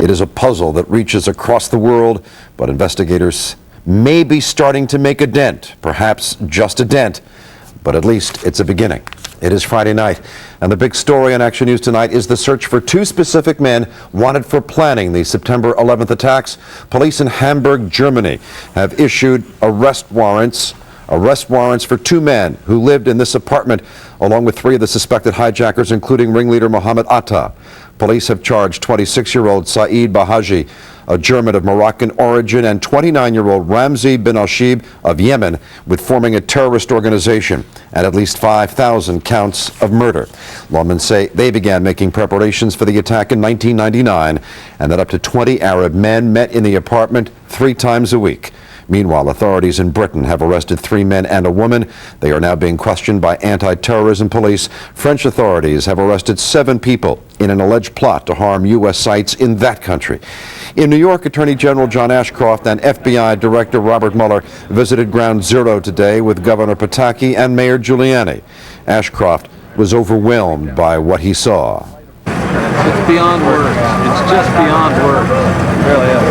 It is a puzzle that reaches across the world, but investigators may be starting to make a dent, perhaps just a dent, but at least it's a beginning. It is Friday night, and the big story on Action News tonight is the search for two specific men wanted for planning the September 11th attacks. Police in Hamburg, Germany have issued arrest warrants for two men who lived in this apartment, along with three of the suspected hijackers, including ringleader Mohammed Atta. Police have charged 26-year-old Saeed Bahaji, a German of Moroccan origin, and 29-year-old Ramzi bin Ashib of Yemen with forming a terrorist organization and at least 5,000 counts of murder. Lawmen say they began making preparations for the attack in 1999 and that up to 20 Arab men met in the apartment 3 times a week. Meanwhile, authorities in Britain have arrested 3 men and a woman. They are now being questioned by anti-terrorism police. French authorities have arrested 7 people in an alleged plot to harm U.S. sites in that country. In New York, Attorney General John Ashcroft and FBI Director Robert Mueller visited Ground Zero today with Governor Pataki and Mayor Giuliani. Ashcroft was overwhelmed by what he saw. It's beyond words. It's just beyond words. It really is.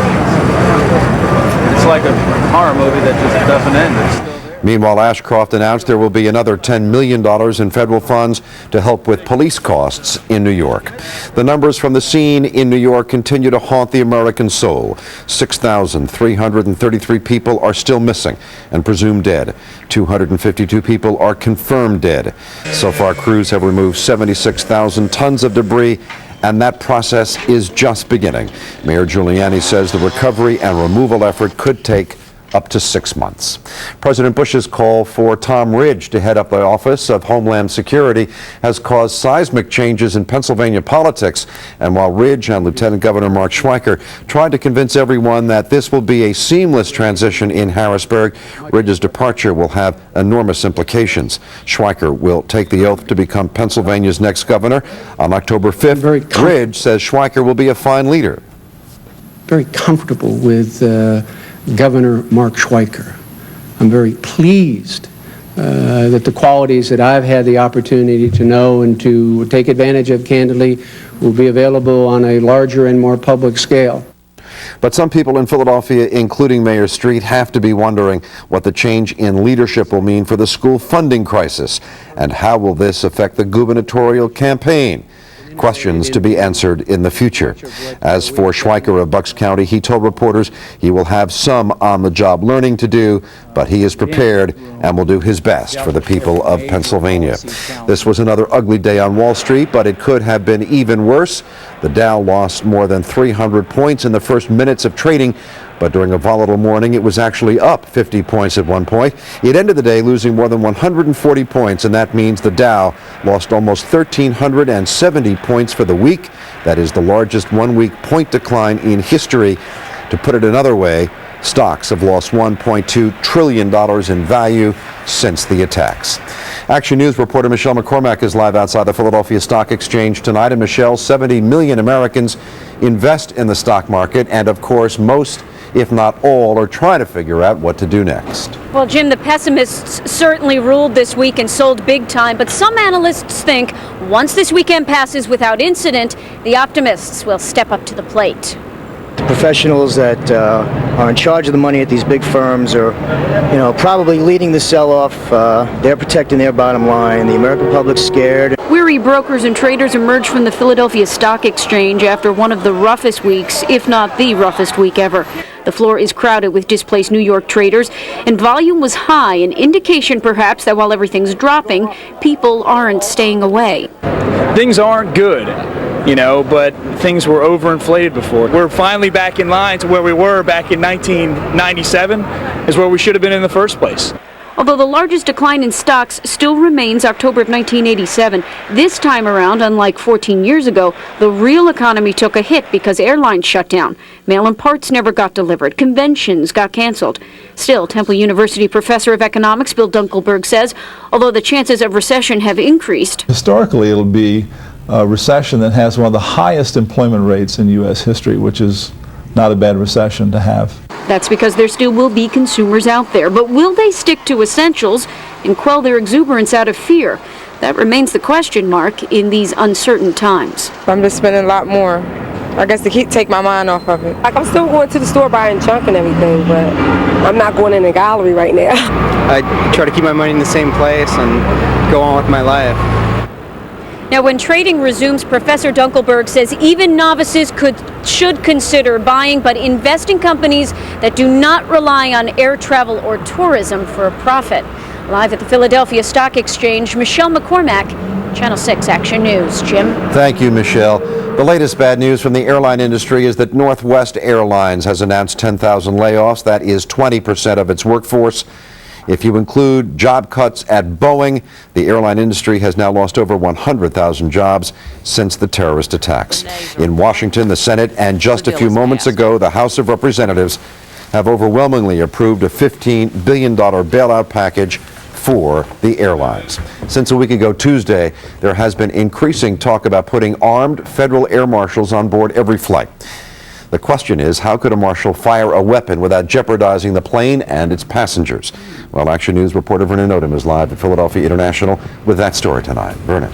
It's like a horror movie that just doesn't end. Meanwhile, Ashcroft announced there will be another $10 million in federal funds to help with police costs in New York. The numbers from the scene in New York continue to haunt the American soul. 6,333 people are still missing and presumed dead. 252 people are confirmed dead. So far, crews have removed 76,000 tons of debris, and that process is just beginning. Mayor Giuliani says the recovery and removal effort could take up to 6 months. President Bush's call for Tom Ridge to head up the Office of Homeland Security has caused seismic changes in Pennsylvania politics. And while Ridge and Lieutenant Governor Mark Schweiker tried to convince everyone that this will be a seamless transition in Harrisburg, Ridge's departure will have enormous implications. Schweiker will take the oath to become Pennsylvania's next governor on October 5th. Ridge says Schweiker will be a fine leader. Very comfortable with Governor Mark Schweiker. I'm very pleased that the qualities that I've had the opportunity to know and to take advantage of candidly will be available on a larger and more public scale. But some people in Philadelphia, including Mayor Street, have to be wondering what the change in leadership will mean for the school funding crisis, and how will this affect the gubernatorial campaign? Questions to be answered in the future. As for Schweiker of Bucks County, he told reporters he will have some on-the-job learning to do, but he is prepared and will do his best for the people of Pennsylvania. This was another ugly day on Wall Street, but it could have been even worse. The Dow lost more than 300 points in the first minutes of trading, but during a volatile morning, it was actually up 50 points at one point. It ended the day losing more than 140 points, and that means the Dow lost almost 1,370 points for the week. That is the largest one-week point decline in history. To put it another way, stocks have lost $1.2 trillion in value since the attacks. Action News reporter Michelle McCormack is live outside the Philadelphia Stock Exchange tonight. And Michelle, 70 million Americans invest in the stock market, and of course most, if not all, are trying to figure out what to do next. Well, Jim, the pessimists certainly ruled this week and sold big time, but some analysts think once this weekend passes without incident, the optimists will step up to the plate. Professionals that are in charge of the money at these big firms are, probably leading the sell-off. They're protecting their bottom line. The American public's scared. Weary brokers and traders emerged from the Philadelphia Stock Exchange after one of the roughest weeks, if not the roughest week ever. The floor is crowded with displaced New York traders, and volume was high, an indication perhaps that while everything's dropping, people aren't staying away. Things aren't good, but things were overinflated before. We're finally back in line to where we were back in 1997, is where we should have been in the first place. Although the largest decline in stocks still remains October of 1987, this time around, unlike 14 years ago, the real economy took a hit because airlines shut down. Mail-in parts never got delivered. Conventions got canceled. Still, Temple University professor of economics Bill Dunkelberg says, although the chances of recession have increased, historically it'll be a recession that has one of the highest employment rates in U.S. history, which is not a bad recession to have. That's because there still will be consumers out there. But will they stick to essentials and quell their exuberance out of fear? That remains the question mark in these uncertain times. I'm just spending a lot more I guess to take my mind off of it. Like, I'm still going to the store buying junk and everything, but I'm not going in a gallery right now. I try to keep my money in the same place and go on with my life. Now, when trading resumes, Professor Dunkelberg says even novices should consider buying, but invest in companies that do not rely on air travel or tourism for a profit. Live at the Philadelphia Stock Exchange, Michelle McCormack, Channel 6 Action News. Jim? Thank you, Michelle. The latest bad news from the airline industry is that Northwest Airlines has announced 10,000 layoffs. That is 20% of its workforce. If you include job cuts at Boeing, the airline industry has now lost over 100,000 jobs since the terrorist attacks. In Washington, the Senate, and just a few moments ago, the House of Representatives have overwhelmingly approved a $15 billion bailout package for the airlines. Since a week ago Tuesday, there has been increasing talk about putting armed federal air marshals on board every flight. The question is, how could a marshal fire a weapon without jeopardizing the plane and its passengers? Well, Action News reporter Vernon Odom is live at Philadelphia International with that story tonight. Vernon.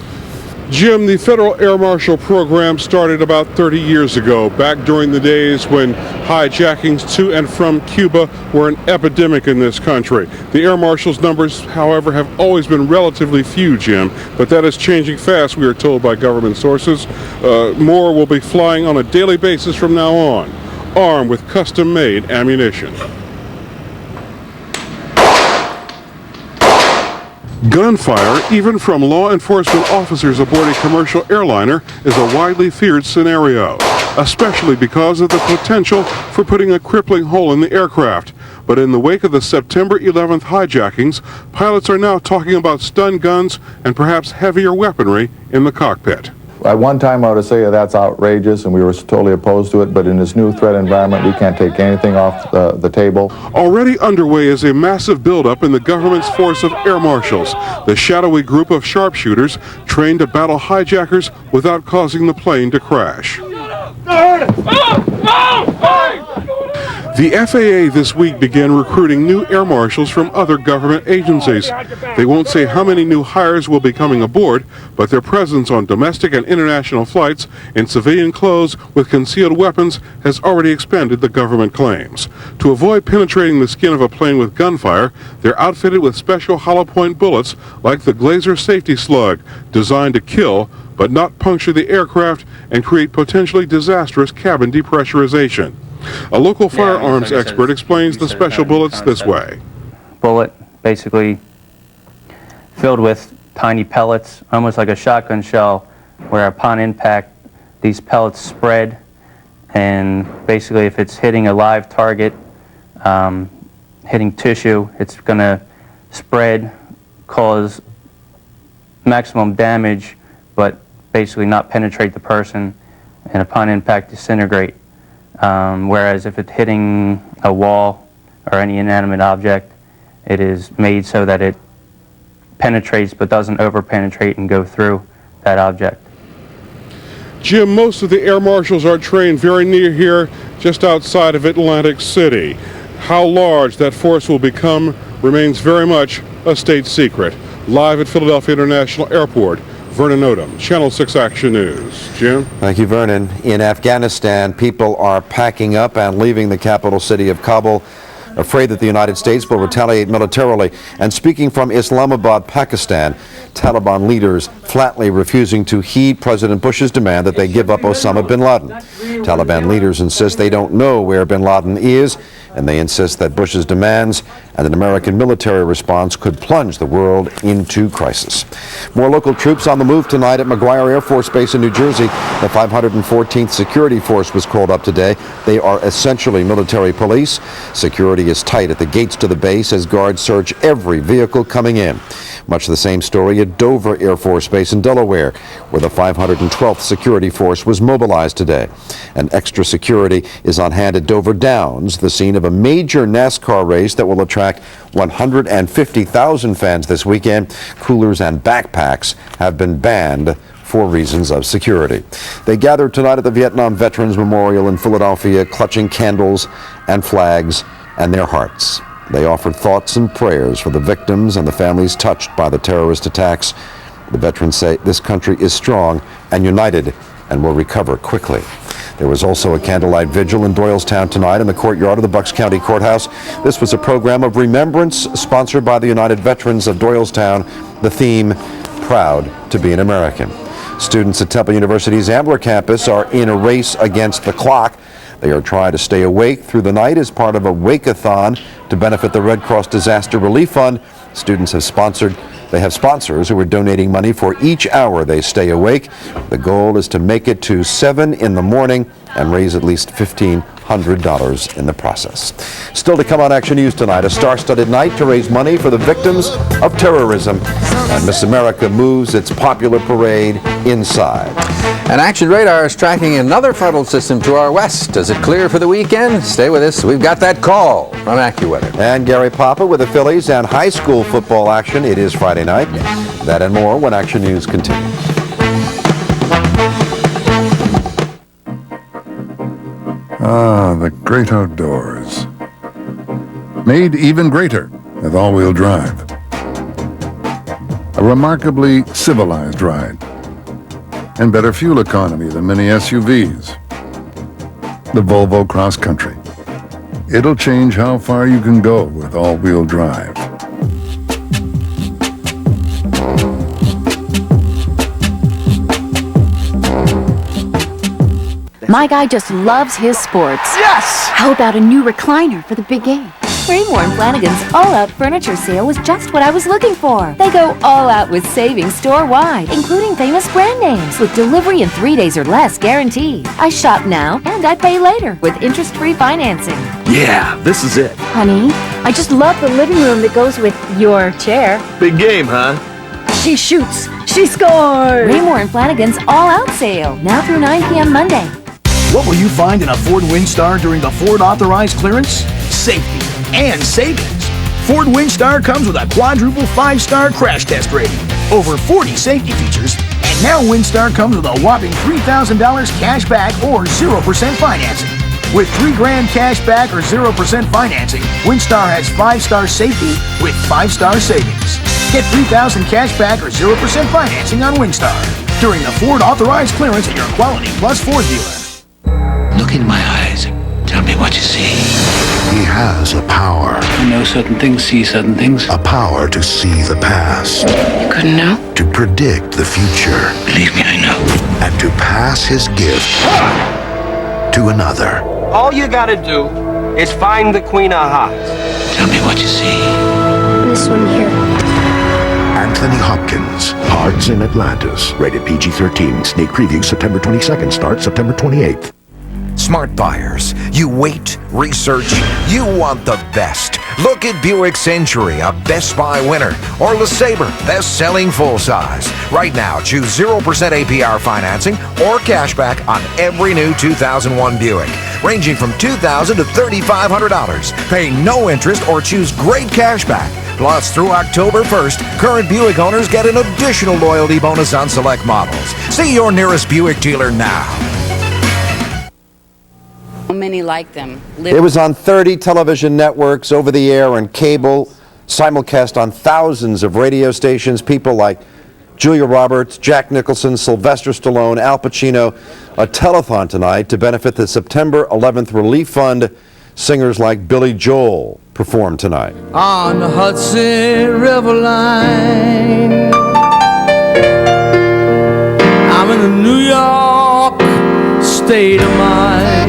Jim, the Federal Air Marshal program started about 30 years ago, back during the days when hijackings to and from Cuba were an epidemic in this country. The Air Marshal's numbers, however, have always been relatively few, Jim, but that is changing fast, we are told by government sources. More will be flying on a daily basis from now on, armed with custom-made ammunition. Gunfire, even from law enforcement officers aboard a commercial airliner, is a widely feared scenario, especially because of the potential for putting a crippling hole in the aircraft. But in the wake of the September 11th hijackings, pilots are now talking about stun guns and perhaps heavier weaponry in the cockpit. At one time, I would say that's outrageous, and we were totally opposed to it, but in this new threat environment, we can't take anything off the table. Already underway is a massive buildup in the government's force of air marshals, the shadowy group of sharpshooters trained to battle hijackers without causing the plane to crash. The FAA this week began recruiting new air marshals from other government agencies. They won't say how many new hires will be coming aboard, but their presence on domestic and international flights in civilian clothes with concealed weapons has already expanded the government claims. To avoid penetrating the skin of a plane with gunfire, they're outfitted with special hollow point bullets like the Glazer safety slug, designed to kill but not puncture the aircraft and create potentially disastrous cabin depressurization. A local firearms expert explains the special bullets this way. Bullet basically filled with tiny pellets, almost like a shotgun shell, where upon impact these pellets spread, and basically if it's hitting a live target, hitting tissue, it's going to spread, cause maximum damage, but basically not penetrate the person, and upon impact disintegrate. Whereas if it's hitting a wall or any inanimate object, it is made so that it penetrates but doesn't over-penetrate and go through that object. Jim, most of the air marshals are trained very near here, just outside of Atlantic City. How large that force will become remains very much a state secret. Live at Philadelphia International Airport, Vernon Odom, Channel 6 Action News. Jim? Thank you, Vernon. In Afghanistan, people are packing up and leaving the capital city of Kabul, afraid that the United States will retaliate militarily. And speaking from Islamabad, Pakistan, Taliban leaders flatly refusing to heed President Bush's demand that they give up Osama bin Laden. Taliban leaders insist they don't know where bin Laden is, and they insist that Bush's demands and an American military response could plunge the world into crisis. More local troops on the move tonight at McGuire Air Force Base in New Jersey. The 514th Security Force was called up today. They are essentially military police. Security is tight at the gates to the base as guards search every vehicle coming in. Much the same story at Dover Air Force Base in Delaware, where the 512th Security Force was mobilized today. And extra security is on hand at Dover Downs, the scene of a major NASCAR race that will attract 150,000 fans this weekend. Coolers and backpacks have been banned for reasons of security. They gathered tonight at the Vietnam Veterans Memorial in Philadelphia, clutching candles and flags and their hearts. They offered thoughts and prayers for the victims and the families touched by the terrorist attacks. The veterans say this country is strong and united and will recover quickly. There was also a candlelight vigil in Doylestown tonight in the courtyard of the Bucks County Courthouse. This was a program of remembrance sponsored by the United Veterans of Doylestown. The theme, Proud to be an American. Students at Temple University's Ambler campus are in a race against the clock. They are trying to stay awake through the night as part of a wake-a-thon to benefit the Red Cross Disaster Relief Fund. Students have sponsors who are donating money for each hour they stay awake. The goal is to make it to 7 in the morning and raise at least $1,500 in the process. Still to come on Action News tonight, a star-studded night to raise money for the victims of terrorism. And Miss America moves its popular parade inside. An Action Radar is tracking another frontal system to our west. Is it clear for the weekend? Stay with us. We've got that call from AccuWeather. And Gary Papa with the Phillies and high school football action. It is Friday night. That and more when Action News continues. Ah, the great outdoors. Made even greater with all-wheel drive. A remarkably civilized ride. And better fuel economy than many SUVs. The Volvo Cross Country. It'll change how far you can go with all-wheel drive. My guy just loves his sports. Yes! How about a new recliner for the big game? Raymore and Flanagan's all-out furniture sale was just what I was looking for. They go all out with savings store-wide, including famous brand names, with delivery in 3 days or less guaranteed. I shop now and I pay later with interest-free financing. Yeah, this is it. Honey, I just love the living room that goes with your chair. Big game, huh? She shoots. She scores. Raymore and Flanagan's all-out sale, now through 9 p.m. Monday. What will you find in a Ford Windstar during the Ford Authorized Clearance? Safety and savings. Ford Windstar comes with a quadruple 5-star crash test rating, over 40 safety features, and now Windstar comes with a whopping $3,000 cash back or 0% financing. With $3,000 cash back or 0% financing, Windstar has 5-star safety with 5-star savings. Get $3,000 cash back or 0% financing on Windstar during the Ford Authorized Clearance at your Quality Plus Ford dealer. Look in my eyes. Tell me what you see. He has a power. I know certain things, see certain things. A power to see the past. You couldn't know? To predict the future. Believe me, I know. And to pass his gift to another. All you gotta do is find the Queen of Hearts. Tell me what you see. This one here. Anthony Hopkins. Hearts in Atlantis. Rated PG-13. Sneak preview September 22nd. Starts September 28th. Smart buyers, you wait, research, you want the best. Look at Buick Century, a Best Buy winner, or LeSabre, best-selling full-size. Right now, choose 0% APR financing or cashback on every new 2001 Buick, ranging from $2,000 to $3,500. Pay no interest or choose great cashback. Plus, through October 1st, current Buick owners get an additional loyalty bonus on select models. See your nearest Buick dealer now. Many like them. It was on 30 television networks, over the air and cable, simulcast on thousands of radio stations. People like Julia Roberts, Jack Nicholson, Sylvester Stallone, Al Pacino. A telethon tonight to benefit the September 11th Relief Fund. Singers like Billy Joel perform tonight. On the Hudson River line, I'm in the New York state of mind.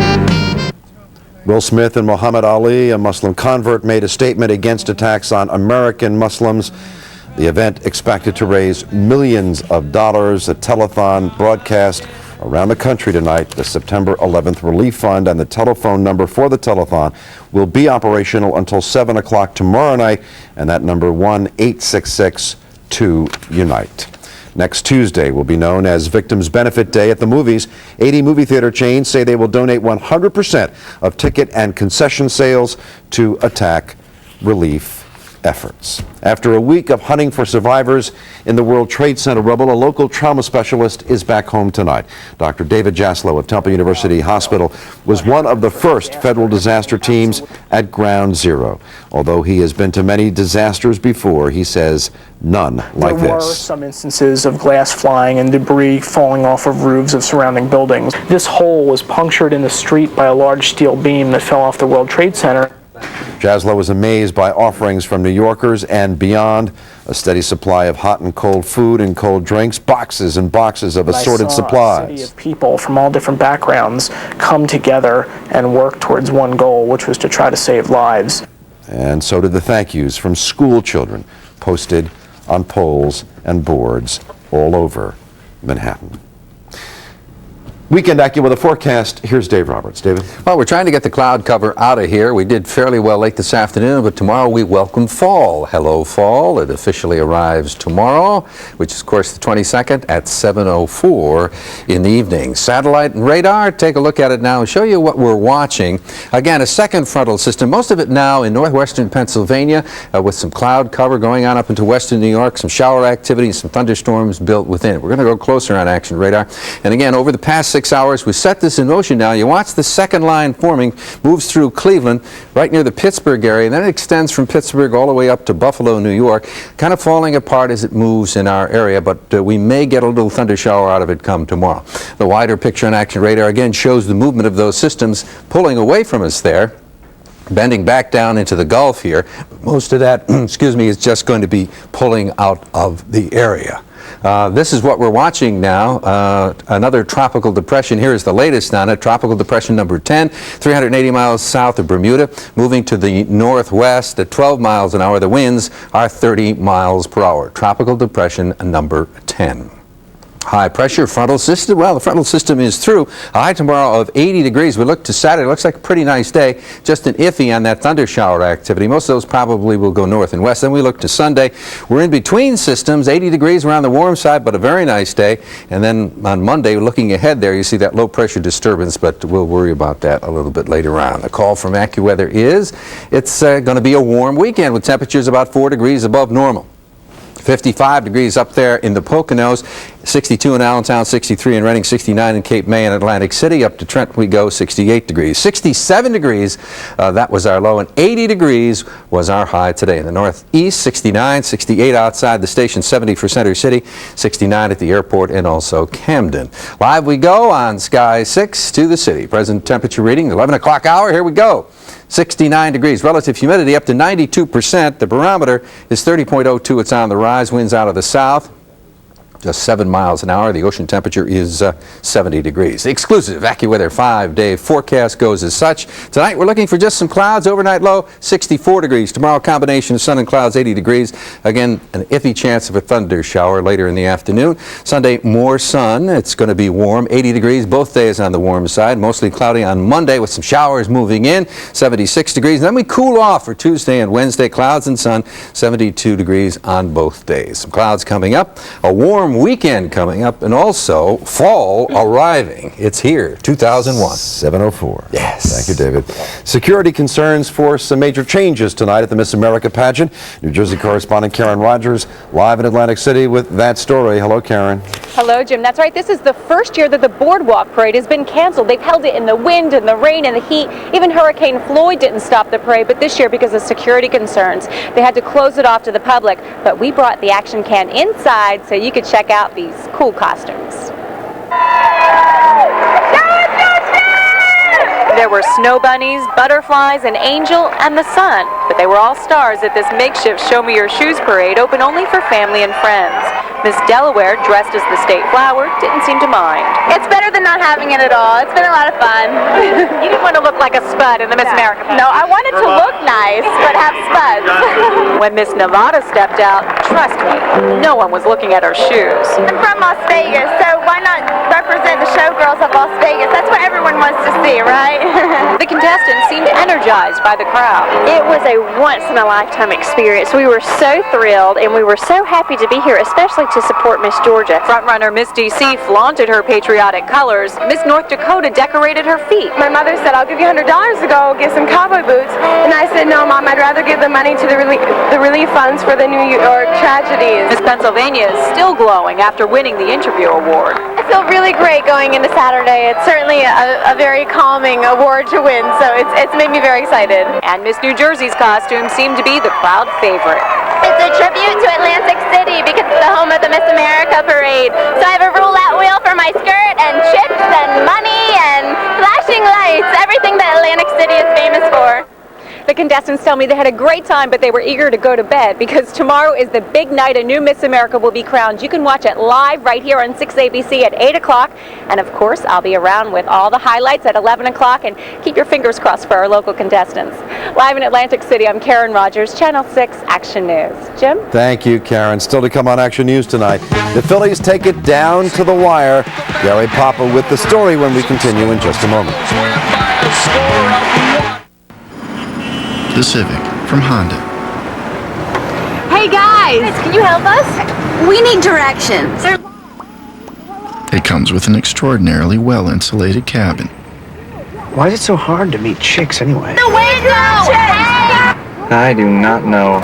Will Smith and Muhammad Ali, a Muslim convert, made a statement against attacks on American Muslims. The event expected to raise millions of dollars. A telethon broadcast around the country tonight. The September 11th Relief Fund and the telephone number for the telethon will be operational until 7 o'clock tomorrow night, and that number 1-866-2-UNITE. Next Tuesday will be known as Victims Benefit Day at the movies. 80 movie theater chains say they will donate 100% of ticket and concession sales to attack relief efforts. After a week of hunting for survivors in the World Trade Center rubble, a local trauma specialist is back home tonight. Dr. David Jaslow of Temple University Hospital was one of the first federal disaster teams at Ground Zero. Although he has been to many disasters before, he says none like There were this. some instances of glass flying and debris falling off of roofs of surrounding buildings. This hole was punctured in the street by a large steel beam that fell off the World Trade Center. Jaslow was amazed by offerings from New Yorkers and beyond, a steady supply of hot and cold food and cold drinks, boxes and boxes of assorted I saw supplies. a city of people from all different backgrounds come together and work towards one goal, which was to try to save lives. And so did the thank yous from school children posted on poles and boards all over Manhattan. Weekend AccuWeather forecast. Here's Dave Roberts. David? Well, we're trying to get the cloud cover out of here. We did fairly well late this afternoon, but tomorrow we welcome fall. Hello, fall. It officially arrives tomorrow, which is, of course, the 22nd at 7:04 in the evening. Satellite and radar, take a look at it now and show you what we're watching. Again, a second frontal system, most of it now in northwestern Pennsylvania, with some cloud cover going on up into western New York, some shower activity, some thunderstorms built within it. We're going to go closer on action radar. And again, over the past 6 hours, we set this in motion now. You watch the second line forming, moves through Cleveland, right near the Pittsburgh area, and then it extends from Pittsburgh all the way up to Buffalo, New York, kind of falling apart as it moves in our area, but we may get a little thunder shower out of it come tomorrow. The wider picture on action radar again shows the movement of those systems pulling away from us there, bending back down into the Gulf here. Most of that, excuse me, is just going to be pulling out of the area. This is what we're watching now. Another tropical depression. Here is the latest on it. Tropical depression number 10, 380 miles south of Bermuda, moving to the northwest at 12 miles an hour. The winds are 30 miles per hour. Tropical depression number 10. High pressure frontal system. Well, the frontal system is through. A high tomorrow of 80 degrees. We look to Saturday. It looks like a pretty nice day. Just an iffy on that thunder shower activity. Most of those probably will go north and west. Then we look to Sunday. We're in between systems. 80 degrees around the warm side, but a very nice day. And then on Monday, looking ahead there, you see that low pressure disturbance, but we'll worry about that a little bit later on. The call from AccuWeather is it's going to be a warm weekend with temperatures about 4 degrees above normal. 55 degrees up there in the Poconos, 62 in Allentown, 63 in Reading, 69 in Cape May and Atlantic City. Up to Trent we go, 68 degrees. 67 degrees, that was our low, and 80 degrees was our high today. In the northeast, 69, 68 outside the station, 70 for Center City, 69 at the airport and also Camden. Live we go on Sky 6 to the city. Present temperature reading, 11 o'clock hour, here we go. 69 degrees. Relative humidity up to 92%. The barometer is 30.02. It's on the rise. Winds out of the south. Just 7 miles an hour. The ocean temperature is 70 degrees. The exclusive AccuWeather 5-day forecast goes as such. Tonight we're looking for just some clouds. Overnight low 64 degrees. Tomorrow combination of sun and clouds 80 degrees. Again, an iffy chance of a thunder shower later in the afternoon. Sunday more sun. It's going to be warm. 80 degrees both days on the warm side. Mostly cloudy on Monday with some showers moving in. 76 degrees. And then we cool off for Tuesday and Wednesday. Clouds and sun. 72 degrees on both days. Some clouds coming up. A warm weekend coming up, and also fall arriving. It's here, 2001. 7:04. Yes. Thank you, David. Security concerns force some major changes tonight at the Miss America pageant. New Jersey correspondent Karen Rogers live in Atlantic City with that story. Hello, Karen. Hello, Jim. That's right. This is the first year that the Boardwalk Parade has been canceled. They've held it in the wind and the rain and the heat. Even Hurricane Floyd didn't stop the parade, but this year, because of security concerns, they had to close it off to the public. But we brought the action can inside so you could check out these cool costumes. There were snow bunnies, butterflies, an angel, and the sun. But they were all stars at this makeshift Show Me Your Shoes parade, open only for family and friends. Miss Delaware, dressed as the state flower, didn't seem to mind. It's better than not having it at all. It's been a lot of fun. You didn't want to look like a spud in the Miss America pageant. No, I wanted to look nice, but have spuds. When Miss Nevada stepped out, trust me, no one was looking at her shoes. I'm from Las Vegas, so why not represent the showgirls of Las Vegas? That's what everyone wants to see, right? The the contestants seemed energized by the crowd. It was a once-in-a-lifetime experience. We were so thrilled, and we were so happy to be here, especially to support Miss Georgia. Frontrunner Miss DC flaunted her patriotic colors. Miss North Dakota decorated her feet. My mother said, "I'll give you $100 to go get some cowboy boots." And I said, "No, Mom, I'd rather give the money to the relief funds for the New York tragedies." Miss Pennsylvania is still glowing after winning the interview award. I feel really great going into Saturday. It's certainly a very calming award to win, so it's made me very excited. And Miss New Jersey's costume seemed to be the crowd favorite. It's a tribute to Atlantic City because it's the home of the Miss America parade. So I have a roulette wheel for my skirt and chips and money and flashing lights, everything that Atlantic City is famous for. The contestants tell me they had a great time, but they were eager to go to bed because tomorrow is the big night a new Miss America will be crowned. You can watch it live right here on 6 ABC at 8 o'clock. And of course, I'll be around with all the highlights at 11 o'clock, and keep your fingers crossed for our local contestants. Live in Atlantic City, I'm Karen Rogers, Channel 6 Action News. Jim? Thank you, Karen. Still to come on Action News tonight. The Phillies take it down to the wire. Gary Papa with the story when we continue in just a moment. The Civic from Honda. Hey guys! Can you help us? We need directions. It comes with an extraordinarily well-insulated cabin. Why is it so hard to meet chicks anyway? The window! I do not know.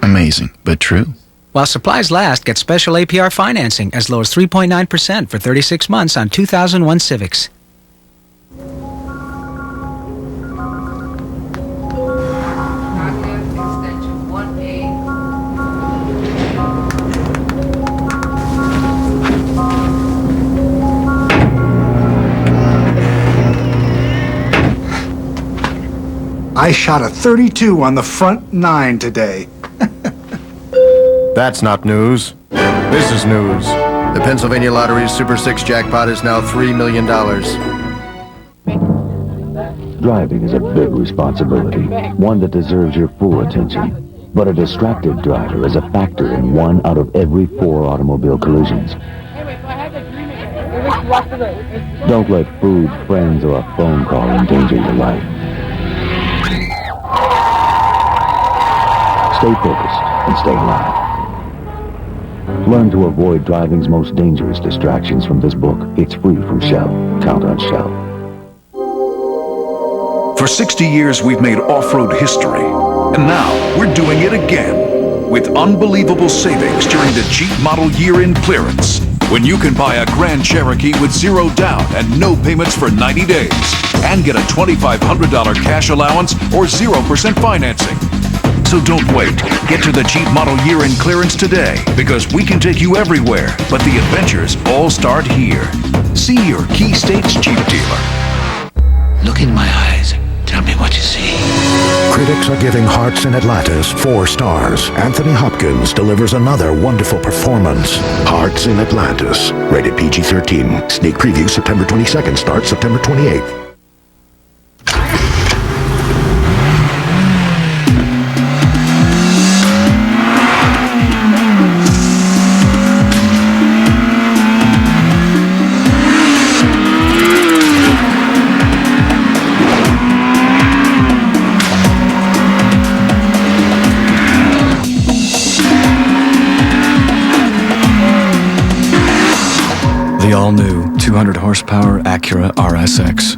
Amazing, but true. While supplies last, get special APR financing as low as 3.9% for 36 months on 2001 Civics. I shot a 32 on the front 9 today. That's not news. This is news. The Pennsylvania Lottery's Super 6 jackpot is now $3 million. Driving is a big responsibility, one that deserves your full attention. But a distracted driver is a factor in 1 out of every 4 automobile collisions. Don't let food, friends, or a phone call endanger your life. Stay focused and stay alive. Learn to avoid driving's most dangerous distractions from this book. It's free from Shell. Count on Shell. For 60 years, we've made off-road history. And now, we're doing it again. With unbelievable savings during the Jeep model year-end clearance. When you can buy a Grand Cherokee with 0 down and no payments for 90 days. And get a $2,500 cash allowance or 0% financing. So don't wait. Get to the Jeep model year-end clearance today, because we can take you everywhere, but the adventures all start here. See your Key States Jeep dealer. Look in my eyes. Tell me what you see. Critics are giving Hearts in Atlantis 4 stars. Anthony Hopkins delivers another wonderful performance. Hearts in Atlantis. Rated PG-13. Sneak preview September 22nd. Starts September 28th. The all-new 200 horsepower Acura RSX.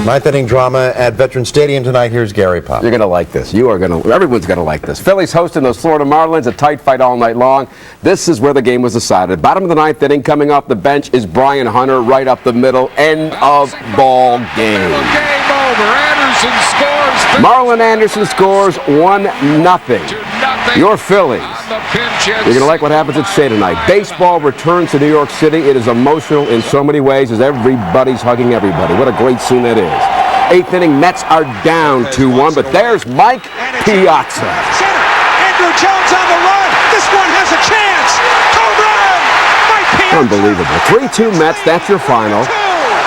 Ninth inning drama at Veterans Stadium tonight. Here's Gary Pop. You're going to like this. Everyone's going to like this. Phillies hosting those Florida Marlins, a tight fight all night long. This is where the game was decided. Bottom of the ninth inning, coming off the bench is Brian Hunter, right up the middle. End of ball game. Game over. Anderson scores. Marlon Anderson scores 1-0. Your Phillies. You're going to like what happens at Shea tonight. Baseball returns to New York City. It is emotional in so many ways as everybody's hugging everybody. What a great scene that is. Eighth inning, Mets are down 2-1, but there's Mike Piazza. Center. Andrew Jones on the run. This one has a chance. Home run. Mike Piazza. Unbelievable. 3-2 Mets. That's your final.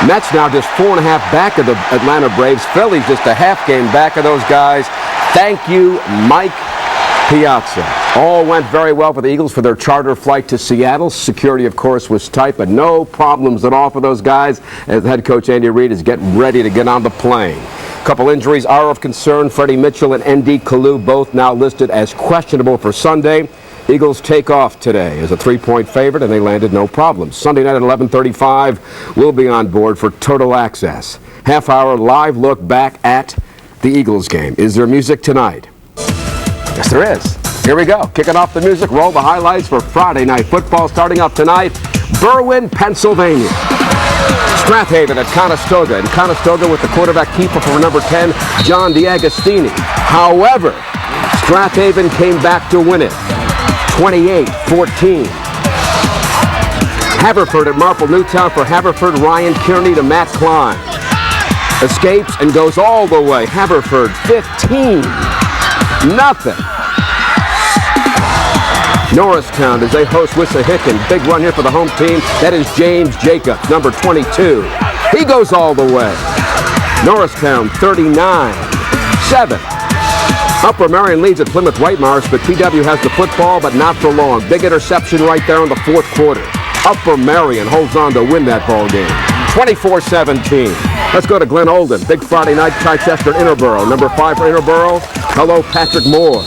Mets now just 4.5 back of the Atlanta Braves. Phillies just a half game back of those guys. Thank you, Mike Piazza. All went very well for the Eagles for their charter flight to Seattle. Security, of course, was tight, but no problems at all for those guys as head coach Andy Reid is getting ready to get on the plane. A couple injuries are of concern. Freddie Mitchell and N.D. Kalu both now listed as questionable for Sunday. Eagles take off today as a 3-point favorite, and they landed no problems. Sunday night at 11:35, we'll be on board for Total Access. Half-hour live look back at the Eagles game. Is there music tonight? Yes, there is. Here we go. Kicking off the music, roll the highlights for Friday Night Football starting up tonight. Berwyn, Pennsylvania. Strathaven at Conestoga. And Conestoga with the quarterback keeper for number 10, John DiAgostini. However, Strathaven came back to win it. 28-14. Haverford at Marple Newtown for Haverford. Ryan Kearney to Matt Klein. Escapes and goes all the way. Haverford 15-0. Norristown as they host Wissahickon. Big run here for the home team. That is James Jacobs, number 22. He goes all the way. Norristown 39-7. Upper Marion leads at Plymouth Whitemarsh, but TW has the football, but not for long. Big interception right there in the fourth quarter. Upper Marion holds on to win that ball game. 24-17. Let's go to Glen Olden. Big Friday night, Chichester, Interborough. Number 5 for Interborough. Hello, Patrick Moore.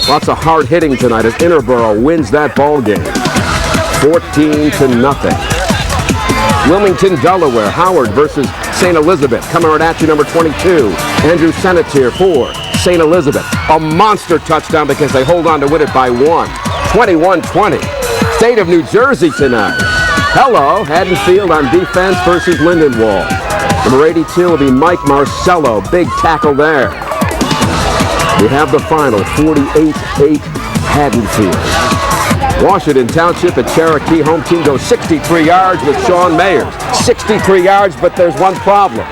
Lots of hard hitting tonight as Interborough wins that ball game. 14-0. Wilmington, Delaware. Howard versus St. Elizabeth. Coming right at you, number 22. Andrew Senatier for St. Elizabeth. A monster touchdown because they hold on to win it by 1. 21-20. State of New Jersey tonight. Hello, Haddonfield on defense versus Lindenwold. Number 82 will be Mike Marcello. Big tackle there. We have the final, 48-8 Haddonfield. Washington Township at Cherokee. Home team goes 63 yards with Sean Mayers. 63 yards, but there's one problem.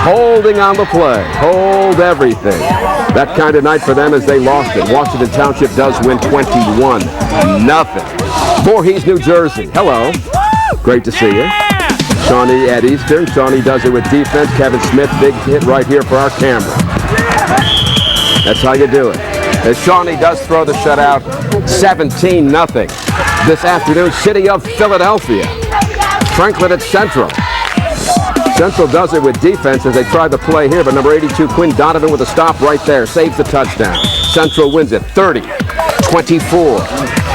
Holding on the play. Hold everything. That kind of night for them as they lost it. Washington Township does win 21-0. Voorhees, New Jersey. Hello. Great to see you. Shawnee at Eastern. Shawnee does it with defense. Kevin Smith, big hit right here for our camera. That's how you do it. As Shawnee does throw the shutout, 17-0. This afternoon, City of Philadelphia. Franklin at Central. Central does it with defense as they try the play here, but number 82, Quinn Donovan with a stop right there, saves the touchdown. Central wins it 30-24.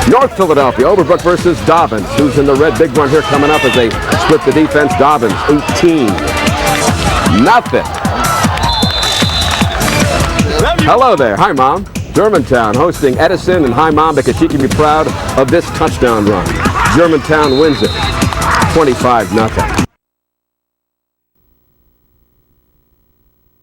North Philadelphia, Overbrook versus Dobbins, who's in the red. Big run here coming up as they split the defense. Dobbins, 18-0. Hello there. Hi, Mom. Germantown hosting Edison, and hi, Mom, because she can be proud of this touchdown run. Germantown wins it 25-0.